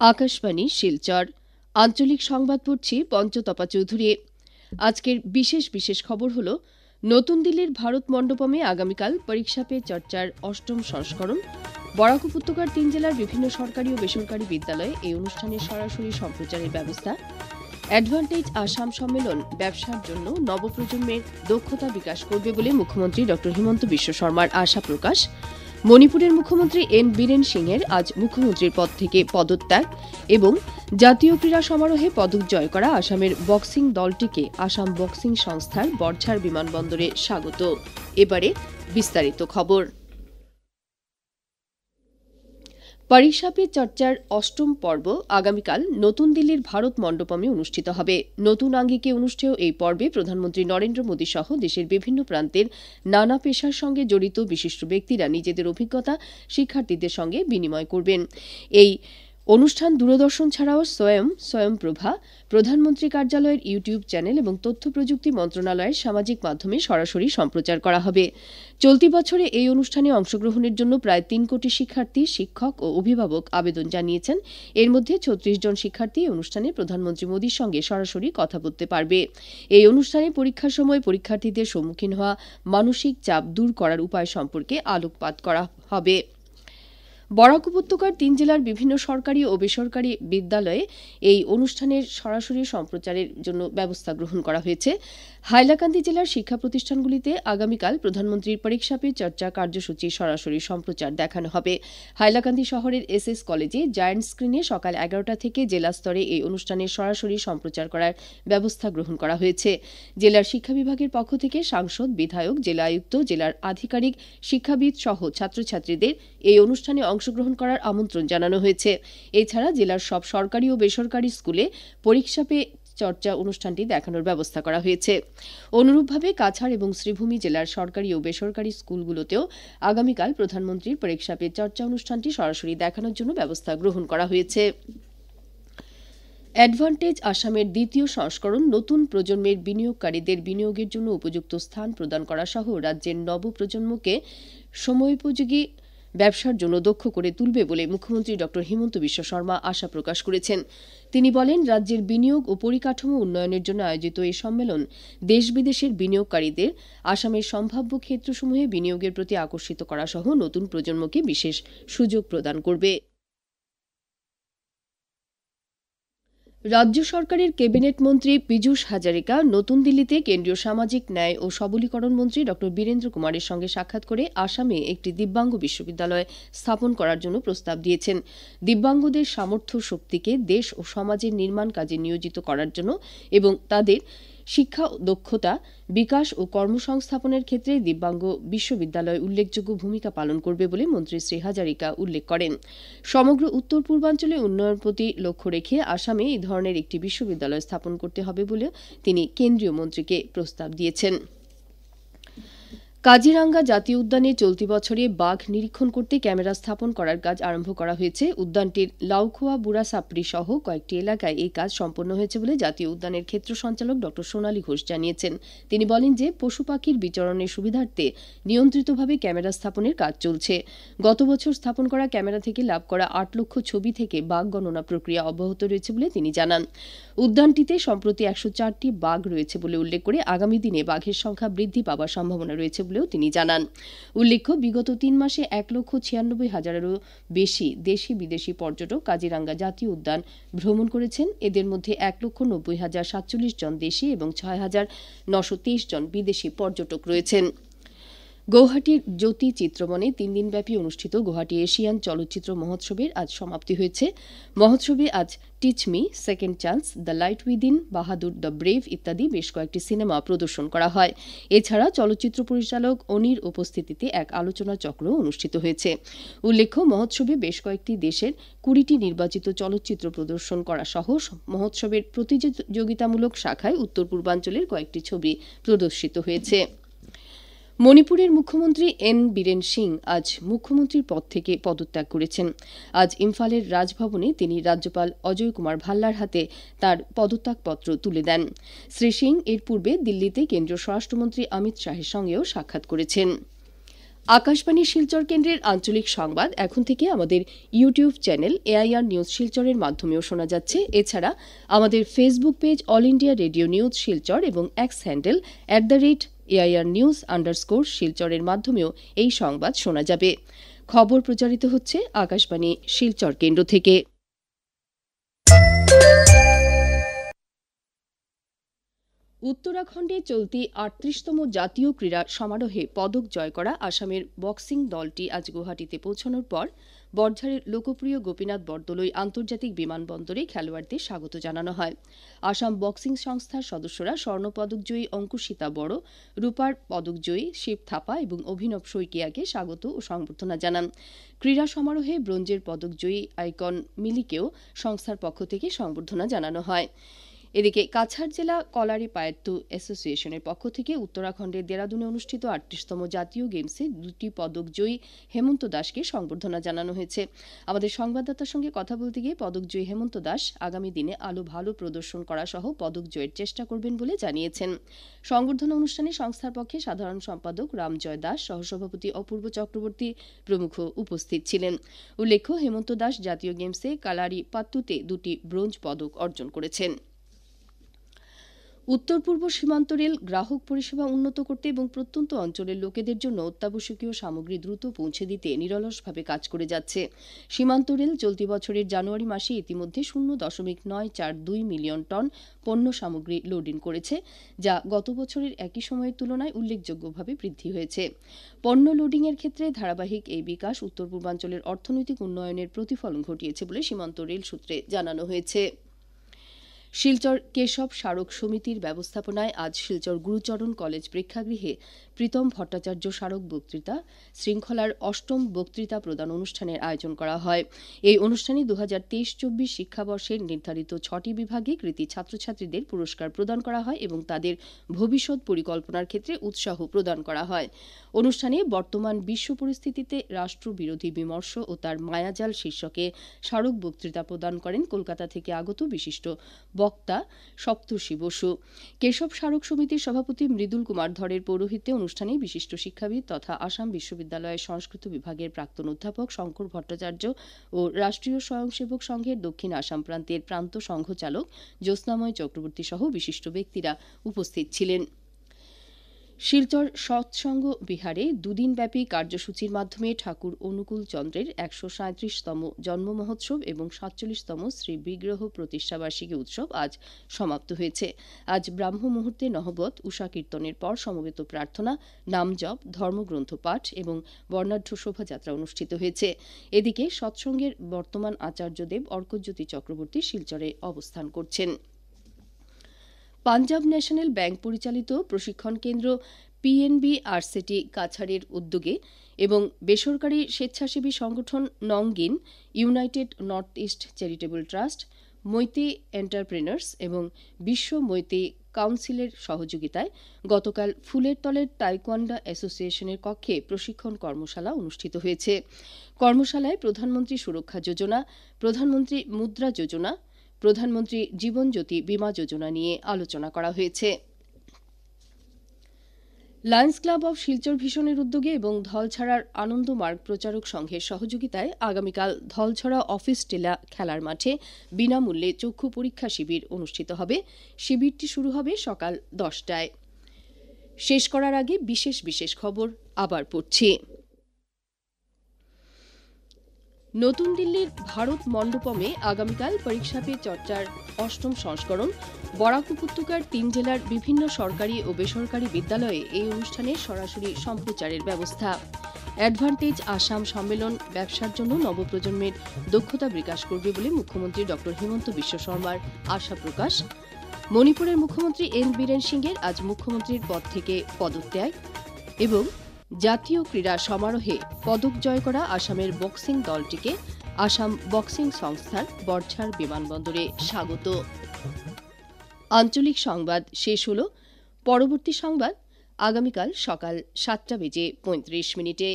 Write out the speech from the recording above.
আকাশবাণী শিলচর আঞ্চলিক সংবাদ পড়ছি পঞ্চতপা চৌধুরী। আজকের বিশেষ খবর হল নতুন দিল্লির ভারত মণ্ডপমে আগামীকাল পরীক্ষা পে চর্চার অষ্টম সংস্করণ। বরাক উপত্যকার ৩ জেলার বিভিন্ন সরকারি ও বেসরকারি বিদ্যালয়ে এই অনুষ্ঠানের সরাসরি সম্প্রচারের ব্যবস্থা। অ্যাডভান্টেজ আসাম সম্মেলন ব্যবসার জন্য নবপ্রজন্মের দক্ষতা বিকাশ করবে বলে মুখ্যমন্ত্রী ড হিমন্ত বিশ্ব শর্মার আশা প্রকাশ। মণিপুরের মুখ্যমন্ত্রী এন বীরেন সিংয়ের আজ মুখ্যমন্ত্রীর পদ থেকে পদত্যাগ এবং জাতীয় ক্রীড়া সমারোহে পদক জয় করা আসামের বক্সিং দলটিকে আসাম বক্সিং সংস্থার বর্ঝার বিমানবন্দরে স্বাগত। এবারে বিস্তারিত খবর। পরীক্ষা পে চর্চার অষ্টম পর্ব আগামীকাল নতুন দিল্লির ভারত মণ্ডপমে অনুষ্ঠিত হবে। নতুন আঙ্গিকে অনুষ্ঠেয় এই পর্বে প্রধানমন্ত্রী নরেন্দ্র মোদী সহ দেশের বিভিন্ন প্রান্তের নানা পেশার সঙ্গে জড়িত বিশিষ্ট ব্যক্তিরা নিজেদের অভিজ্ঞতা শিক্ষার্থীদের সঙ্গে বিনিময় করবেন। এই অনুষ্ঠান দূরদর্শন ছাড়াও স্বয়ংপ্রভা, প্রধানমন্ত্রী কার্যালয়ের ইউটিউব চ্যানেল এবং তথ্য প্রযুক্তি মন্ত্রণালয়ের সামাজিক মাধ্যমে সরাসরি সম্প্রচার করা হবে। চলতি বছরে এই অনুষ্ঠানে অংশগ্রহণের জন্য প্রায় ৩ কোটি শিক্ষার্থী, শিক্ষক ও অভিভাবক আবেদন জানিয়েছেন। এর মধ্যে ৩৬ জন শিক্ষার্থী এই অনুষ্ঠানে প্রধানমন্ত্রী মোদীর সঙ্গে সরাসরি কথা বলতে পারবে। এই অনুষ্ঠানে পরীক্ষার সময় পরীক্ষার্থীদের সম্মুখীন হওয়া মানসিক চাপ দূর করার উপায় সম্পর্কে আলোকপাত করা হবে। বরাক উপত্যকার ৩ জেলার বিভিন্ন সরকারি ও বেসরকারি বিদ্যালয়ে এই অনুষ্ঠানের সরাসরি সম্প্রচারের জন্য ব্যবস্থা গ্রহণ করা হয়েছে। হাইলাকান্দি জেলার শিক্ষা প্রতিষ্ঠানগুলিতে আগামীকাল প্রধানমন্ত্রীর পরীক্ষা পে চর্চা কার্যসূচি সরাসরি সম্প্রচার দেখানো হবে। হাইলাকান্দি শহরের এসএস কলেজে জায়ান্ট স্ক্রিনে সকাল ১১টা থেকে জেলা স্তরে এই অনুষ্ঠানের সরাসরি সম্প্রচার করার ব্যবস্থা গ্রহণ করা হয়েছে। জেলার শিক্ষা বিভাগের পক্ষ থেকে সাংসদ, বিধায়ক, জেলা আয়ুক্ত, জেলার আধিকারিক, শিক্ষাবিদ সহ ছাত্রছাত্রীদের এই অনুষ্ঠানে অংশগ্রহণ করার আমন্ত্রণ জানানো হয়েছে। এছাড়া জেলার সব সরকারি ও বেসরকারি স্কুলে পরীক্ষা পে চর্চা অনুষ্ঠানটি দেখানোর ব্যবস্থা করা হয়েছে। অনুরূপভাবে কাছাড় এবং শ্রীভূমি জেলার সরকারি ও বেসরকারি স্কুলগুলোতেও আগামীকাল প্রধানমন্ত্রীর পরীক্ষা পে চর্চা অনুষ্ঠানটি সরাসরি দেখানোর জন্য ব্যবস্থা গ্রহণ করা হয়েছে। অ্যাডভান্টেজ আসামের দ্বিতীয় সংস্করণ নতুন প্রজন্মের বিনিয়োগকারীদের বিনিয়োগের জন্য উপযুক্ত স্থান প্রদান করা সহ রাজ্যের নবপ্রজন্মকে সময়োপযোগী ব্যবসার জন্য দক্ষ করে তুলবে বলে মুখ্যমন্ত্রী ড হিমন্ত বিশ্ব শর্মা আশা প্রকাশ করেছেন। তিনি বলেন, রাজ্যের বিনিয়োগ ও পরিকাঠামো উন্নয়নের জন্য আয়োজিত এই সম্মেলন দেশ বিদেশের বিনিয়োগকারীদের আসামের সম্ভাব্য ক্ষেত্রসমূহে বিনিয়োগের প্রতি আকর্ষিত করা সহ নতুন প্রজন্মকে বিশেষ সুযোগ প্রদান করবে। রাজ্য সরকারের ক্যাবিনেট মন্ত্রী পীযূষ হাজারিকা নতুন দিল্লিতে কেন্দ্রীয় সামাজিক ন্যায় ও সবলীকরণ মন্ত্রী ড বীরেন্দ্র কুমারের সঙ্গে সাক্ষাৎ করে আসামে একটি দিব্যাঙ্গ বিশ্ববিদ্যালয় স্থাপন করার জন্য প্রস্তাব দিয়েছেন। দিব্যাঙ্গদের সামর্থ্য শক্তিকে দেশ ও সমাজের নির্মাণ কাজে নিয়োজিত করার জন্য এবং তাদের শিক্ষা দক্ষতা বিকাশ ও কর্মসংস্থাপনের ক্ষেত্রে দিব্যাঙ্গ বিশ্ববিদ্যালয় উল্লেখযোগ্য ভূমিকা পালন করবে বলে মন্ত্রী শ্রী হাজারিকা উল্লেখ করেন। সমগ্র উত্তর পূর্বাঞ্চলে উন্নয়নের প্রতি লক্ষ্য রেখে আসামে এই ধরনের একটি বিশ্ববিদ্যালয় স্থাপন করতে হবে বলে তিনি কেন্দ্রীয় মন্ত্রীকে প্রস্তাব দিয়েছেন। কাজিরাঙ্গা জাতীয় উদ্যানে চলতি বছরে বাঘ নিরীক্ষণ করতে ক্যামেরা স্থাপন করার কাজ আরম্ভ করা হয়েছে। উদ্যানটির লাউখোয়া বুড়াসাপড়ি সহ কয়েকটি এলাকায় এই কাজ সম্পন্ন হয়েছে বলে জাতীয় উদ্যানের ক্ষেত্র সঞ্চালক ড সোনালী ঘোষ জানিয়েছেন। তিনি বলেন যে পশু পাখির বিচরণের সুবিধার্থে নিয়ন্ত্রিতভাবে ক্যামেরা স্থাপনের কাজ চলছে। গত বছর স্থাপন করা ক্যামেরা থেকে লাভ করা ৮ লক্ষ ছবি থেকে বাঘ গণনা প্রক্রিয়া অব্যাহত রয়েছে বলে তিনি জানান। উদ্যানটিতে সম্প্রতি ১০৪টি বাঘ রয়েছে বলে উল্লেখ করে আগামী দিনে বাঘের সংখ্যা বৃদ্ধি পাওয়ার সম্ভাবনা রয়েছে বলেও তিনি জানান। উল্লেখ্য, বিগত ৩ মাসে ১,৯৬,০০০-এরও বেশি দেশি বিদেশি পর্যটক কাজিরাঙ্গা জাতীয় উদ্যান ভ্রমণ করেছেন। এদের মধ্যে ১,৯০,০৪৭ জন দেশি এবং ৬,৯২৩ জন বিদেশি পর্যটক রয়েছেন। গৌহাটির জ্যোতি চিত্রবনে ৩ দিনব্যাপী অনুষ্ঠিত গৌহাটি এশিয়ান চলচ্চিত্র মহোৎসবের আজ সমাপ্তি হয়েছে। মহোৎসবে আজ teach me, second chance, the light within, Bahadur the brave ইত্যাদি বেশ কয়েকটি সিনেমা প্রদর্শন করা হয়। এছাড়া চলচ্চিত্র পরিচালক অনির উপস্থিতিতে এক আলোচনা চক্র অনুষ্ঠিত হয়েছে। উল্লেখ্য, মহোৎসবে বেশ কয়েকটি দেশের ২০টি নির্বাচিত চলচ্চিত্র প্রদর্শন করা সহ মহোৎসবের প্রতিযোগিতামূলক শাখায় উত্তর পূর্বাঞ্চলের কয়েকটি ছবি প্রদর্শিত হয়েছে। মণিপুরের মুখ্যমন্ত্রী এন বীরেন সিং আজ মুখ্যমন্ত্রীর পদ থেকে পদত্যাগ করেছেন। আজ ইম্ফলের রাজভবনে তিনি রাজ্যপাল অজয় কুমার ভাল্লার হাতে তাঁর পদত্যাগপত্র তুলে দেন। শ্রী সিং এর পূর্বে দিল্লিতে কেন্দ্রীয় স্বরাষ্ট্রমন্ত্রী অমিত শাহের সঙ্গেও সাক্ষাৎ করেছেন। আকাশবাণী শিলচর কেন্দ্রের আঞ্চলিক সংবাদ এখন থেকে আমাদের ইউটিউব চ্যানেল এআইআর নিউজ শিলচরের মাধ্যমেও শোনা যাচ্ছে। এছাড়া আমাদের Facebook page all India radio news Silchar এবং এক্স হ্যান্ডেল @AIR_News_ শিলচরের মাধ্যমেও এই সংবাদ শোনা যাবে। খবর প্রচারিত হচ্ছে আকাশবাণী শিলচর কেন্দ্র থেকে। উত্তরাখণ্ডে চলতি ৩৮তম জাতীয় ক্রীড়া সমারোহে পদক জয় করা আসামের বক্সিং দলটি আজ গুয়াহাটিতে পৌঁছানোর পর বর্ধারের লোকপ্রিয় গোপীনাথ বরদলৈ আন্তর্জাতিক বিমানবন্দরে খেলোয়াড়দের স্বাগত জানানো হয়। আসাম বক্সিং সংস্থার সদস্যরা স্বর্ণপদকজয়ী অঙ্কুশিতা বড়, রূপার পদকজয়ী শিব থাপা এবং অভিনব শইকিয়াকে স্বাগত ও সংবর্ধনা জানান। ক্রীড়া সমারোহে ব্রোঞ্জের পদকজয়ী আইকন মিলিকেও সংস্থার পক্ষ থেকে সংবর্ধনা জানানো হয়। এদিকে কাছাড় জেলা কলারি পায়েত্তু অ্যাসোসিয়েশনের পক্ষ থেকে উত্তরাখণ্ডের দেরাদুনে অনুষ্ঠিত ৩৮তম জাতীয় গেমসে ২টি পদকজয়ী হেমন্ত দাসকে সংবর্ধনা জানানো হয়েছে। আমাদের সংবাদদাতার সঙ্গে কথা বলতে গিয়ে পদকজয়ী হেমন্ত দাস আগামী দিনে আরও ভালো প্রদর্শন করা সহ পদক জয়ের চেষ্টা করবেন বলে জানিয়েছেন। সংবর্ধনা অনুষ্ঠানে সংস্থার পক্ষে সাধারণ সম্পাদক রামজয় দাস, সহসভাপতি অপূর্ব চক্রবর্তী প্রমুখ উপস্থিত ছিলেন। উল্লেখ্য, হেমন্ত দাস জাতীয় গেমসে কালারি পাত্তুতে ২টি ব্রোঞ্জ পদক অর্জন করেছেন। উত্তর পূর্ব সীমান্ত রেল গ্রাহক পরিষেবা উন্নত করতে এবং প্রত্যন্ত অঞ্চলের লোকেদের জন্য অত্যাবশ্যকীয় সামগ্রী দ্রুত পৌঁছে দিতে নিরলসভাবে কাজ করে যাচ্ছে। সীমান্ত রেল চলতি বছরের জানুয়ারি মাসে ইতিমধ্যে 0.942 মিলিয়ন টন পণ্য সামগ্রী লোডিং করেছে, যা গত বছরের একই সময়ের তুলনায় উল্লেখযোগ্যভাবে বৃদ্ধি হয়েছে। পণ্য লোডিংয়ের ক্ষেত্রে ধারাবাহিক এই বিকাশ উত্তর পূর্বাঞ্চলের অর্থনৈতিক উন্নয়নের প্রতিফলন ঘটিয়েছে বলে সীমান্ত রেল সূত্রে জানানো হয়েছে। শিলচর কেশব স্মারক সমিতির ব্যবস্থাপনায় আজ শিলচর গুরুচরণ কলেজ প্রেক্ষাগৃহে প্রীতম ভট্টাচার্য স্মারক বক্তৃতা শৃঙ্খলার ৮ম বক্তৃতা প্রদান অনুষ্ঠানের আয়োজন করা হয়। এই অনুষ্ঠানে ২০২৩-২৪ শিক্ষাবর্ষের নির্ধারিত ৬টি বিভাগে কৃতী ছাত্রছাত্রীদের পুরস্কার প্রদান করা হয় এবং তাদের ভবিষ্যৎ পরিকল্পনার ক্ষেত্রে উৎসাহ প্রদান করা হয়। অনুষ্ঠানে বর্তমান বিশ্ব পরিস্থিতিতে রাষ্ট্রবিরোধী বিমর্ষ ও তার মায়াজাল শীর্ষকে স্মারক বক্তৃতা প্রদান করেন কলকাতা থেকে আগত বিশিষ্ট বক্তা সপ্তর্ষি বসু। কেশব স্মারক সমিতির সভাপতি মৃদুল কুমার ধরের পৌরোহিত্যে অনুষ্ঠানে বিশিষ্ট শিক্ষাবিদ তথা আসাম বিশ্ববিদ্যালয়ের সংস্কৃত বিভাগের প্রাক্তন অধ্যাপক শঙ্কর ভট্টাচার্য ও রাষ্ট্রীয় স্বয়ংসেবক সংঘের দক্ষিণ আসাম প্রান্তের প্রান্ত সংঘচালক জ্যোৎস্নাময় চক্রবর্তী সহ বিশিষ্ট ব্যক্তিরা উপস্থিত ছিলেন। শিলচর সৎসঙ্গ বিহারে দুদিনব্যাপী কার্যসূচির মাধ্যমে ঠাকুর অনুকূল চন্দ্রের ১৩৭তম জন্ম মহোৎসব এবং ৪৭তম শ্রী বিগ্রহ প্রতিষ্ঠাবার্ষিকী উৎসব আজ সমাপ্ত হয়েছে। আজ ব্রাহ্ম মুহূর্তে নহবত উষা কীর্তনের পর সমবেত প্রার্থনা, নামজপ, ধর্মগ্রন্থ পাঠ এবং বর্ণাঢ্য শোভাযাত্রা অনুষ্ঠিত হয়েছে। এদিকে সৎসঙ্গের বর্তমান আচার্যদেব অর্কজ্যোতি চক্রবর্তী শিলচরে অবস্থান করছেন। পাঞ্জাব ন্যাশনাল ব্যাংক পরিচালিত প্রশিক্ষণ কেন্দ্র PNB RCT কাছাড়ের উদ্যোগে এবং বেসরকারি স্বেচ্ছাসেবী সংগঠন Nongin, United North East Charitable Trust, Maiti entrepreneurs এবং বিশ্ব মৈতী কাউন্সিলের সহযোগিতায় গতকাল ফুলের তলের তাইকোয়ান্ডো অ্যাসোসিয়েশনের কক্ষে প্রশিক্ষণ কর্মশালা অনুষ্ঠিত হয়েছে। কর্মশালায় প্রধানমন্ত্রী সুরক্ষা যোজনা, প্রধানমন্ত্রী মুদ্রা যোজনা, প্রধানমন্ত্রী জীবন জ্যোতি বীমা যোজনা নিয়ে আলোচনা করা হয়েছে। লায়ন্স ক্লাব অব শিলচর ভিশনের উদ্যোগে এবং ধলছড়ার আনন্দ মার্গ প্রচারক সংঘের সহযোগিতায় আগামীকাল ধলছড়া অফিস টেলা খেলার মাঠে বিনামূল্যে চক্ষু পরীক্ষা শিবির অনুষ্ঠিত হবে। শিবিরটি শুরু হবে সকাল 10টায়। শেষ করার আগে বিশেষ খবর আবার পড়ছি। নতুন দিল্লির ভারত মণ্ডপমে আগামীকাল পরীক্ষা পে চর্চার ৮ম সংস্করণ। বরাক উপত্যকার ৩ জেলার বিভিন্ন সরকারি ও বেসরকারি বিদ্যালয়ে এই অনুষ্ঠানের সরাসরি সম্প্রচারের ব্যবস্থা। অ্যাডভান্টেজ আসাম সম্মেলন ব্যবসার জন্য নবপ্রজন্মের দক্ষতা বিকাশ করবে বলে মুখ্যমন্ত্রী ড হিমন্ত বিশ্ব শর্মার আশা প্রকাশ। মণিপুরের মুখ্যমন্ত্রী এন বীরেন সিংয়ের আজ মুখ্যমন্ত্রীর পদ থেকে পদত্যাগ এবং জাতীয় ক্রীড়া সমারোহে পদক জয় করা আসামের বক্সিং দলটিকে আসাম বক্সিং সংস্থার বর্ঝার বিমানবন্দরে স্বাগত। আঞ্চলিক সংবাদ শেষ হল। পরবর্তী সংবাদ আগামীকাল সকাল 7:35 মিনিটে।